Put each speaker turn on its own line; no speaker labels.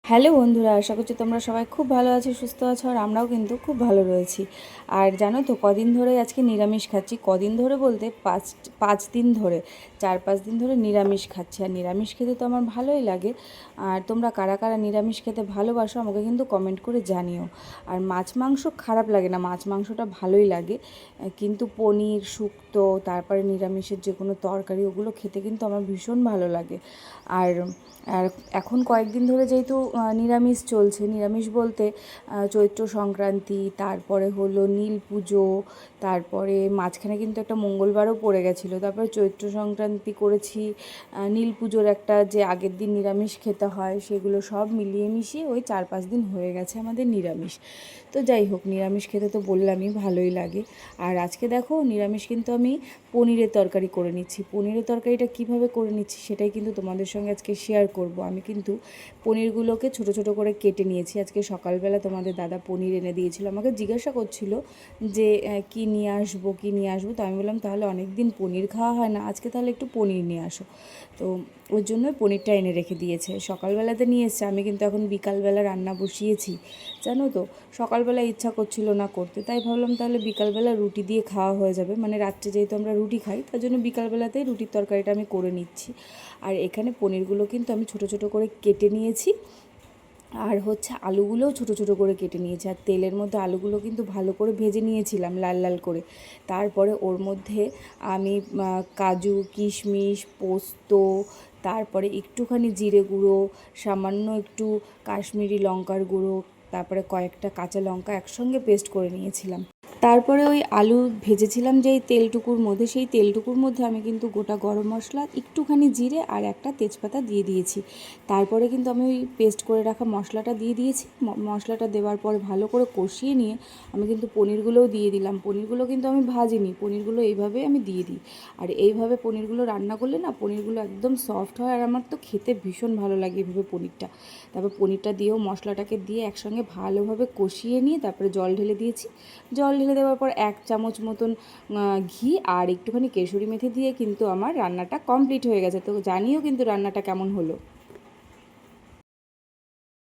Hello বন্ধুরা, আশা করছি তোমরা সবাই খুব ভালো আছো, সুস্থ আছো। আর আমরাও কিন্তু খুব ভালো রয়েছি। আর জানো তো, কদিন ধরে আজকে নিরামিষ খাচ্ছি। কদিন ধরে বলতে পাঁচ দিন ধরে, 4-5 দিন ধরে নিরামিষ খাচ্ছি। আর নিরামিষ খেতে তো আমার ভালোই লাগে। আর তোমরা কারা কারা নিরামিষ খেতে ভালোবাসো আমাকে কিন্তু কমেন্ট করে জানিও। আর মাছ মাংস খারাপ লাগে না, মাছ মাংসটা ভালোই লাগে। কিন্তু পনির, শুক্তো, তারপরে নিরামিষের যে কোনো তরকারি, ওগুলো খেতে কিন্তু আমার ভীষণ ভালো লাগে। আর আর এখন কয়েকদিন ধরে যেহেতু নিরামিষ চলছে, নিরামিষ বলতে চৈত্র সংক্রান্তি, তারপরে হলো নীল পুজো, তারপরে মাঝখানে কিন্তু একটা মঙ্গলবারও পড়ে গেছিলো। তারপরে চৈত্র সংক্রান্তি করেছি, নীল পুজোর একটা যে আগের দিন নিরামিষ খেতে হয়, সেগুলো সব মিলিয়ে মিশিয়ে ওই 4-5 দিন হয়ে গেছে আমাদের নিরামিষ। তো যাই হোক, নিরামিষ খেতে তো বললামই ভালোই লাগে। আর আজকে দেখো, নিরামিষ কিন্তু আমি পনিরের তরকারি করে নিচ্ছি। পনিরের তরকারিটা কিভাবে করে নিচ্ছি সেটাই কিন্তু তোমাদের সঙ্গে আজকে শেয়ার করব। আমি কিন্তু পনিরগুলোকে ছোট ছোট করে কেটে নিয়েছি। আজকে সকালবেলা তোমাদের দাদা পনির এনে দিয়েছিল, আমাকে জিজ্ঞাসা করছিল যে কী নিয়ে আসবো। তো আমি বললাম, তাহলে অনেক দিন পনির খাওয়া হয় না, আজকে তাহলে একটু পনির নিয়ে আসো। তো ওর জন্য পনিরটা এনে রেখে দিয়েছে। সকালবেলাতে নিয়ে এসছে, আমি কিন্তু এখন বিকালবেলা রান্না বসিয়েছি। জানো তো, সকালবেলা ইচ্ছা করছিল না করতে, তাই ভাবলাম তাহলে বিকালবেলা রুটি দিয়ে খাওয়া হয়ে যাবে। মানে রাত্রে যেহেতু আমরা রুটি খাই, তার জন্য বিকালবেলাতেই রুটির তরকারিটা আমি করে নিচ্ছি। আর এখানে পনিরগুলো কিন্তু আমি ছোট ছোট করে কেটে নিয়েছি। আর হচ্ছে আলুগুলোও ছোটো ছোটো করে কেটে নিয়েছি। আর তেলের মধ্যে আলুগুলো কিন্তু ভালো করে ভেজে নিয়েছিলাম লাল লাল করে। তারপরে ওর মধ্যে আমি কাজু, কিশমিশ, পোস্ত, তারপরে একটুখানি জিরে গুঁড়ো, সামান্য একটু কাশ্মীরি লঙ্কার গুঁড়ো, তারপরে কয়েকটা কাঁচা লঙ্কা একসঙ্গে পেস্ট করে নিয়েছিলাম। তারপরে ওই আলু ভেজেছিলাম যেই তেলটুকুর মধ্যে, সেই তেলটুকুর মধ্যে আমি কিন্তু গোটা গরম মশলা, একটুখানি জিরে আর একটা তেজপাতা দিয়ে দিয়েছি। তারপরে কিন্তু আমি ওই পেস্ট করে রাখা মশলাটা দিয়ে দিয়েছি। মশলাটা দেওয়ার পরে ভালো করে কষিয়ে নিয়ে আমি কিন্তু পনিরগুলোও দিয়ে দিলাম। পনিরগুলো কিন্তু আমি ভাজিনি, পনিরগুলো এইভাবে আমি দিয়ে দিই। আর এইভাবে পনিরগুলো রান্না করলে না, পনিরগুলো একদম সফট হয়। আর আমার তো খেতে ভীষণ ভালো লাগে এইভাবে পনিরটা। তারপর পনিরটা দিয়েও মশলাটাকে দিয়ে একসঙ্গে ভালোভাবে কষিয়ে নিয়ে তারপরে জল ঢেলে দিয়েছি। জল ঢেলে দেওয়ার পর 1 চামচ মতন ঘি আর একটুখানি কেশরি মেথি দিয়ে কিন্তু আমার রান্নাটা কমপ্লিট হয়ে গেছে। তো জানিও কিন্তু রান্নাটা কেমন হলো।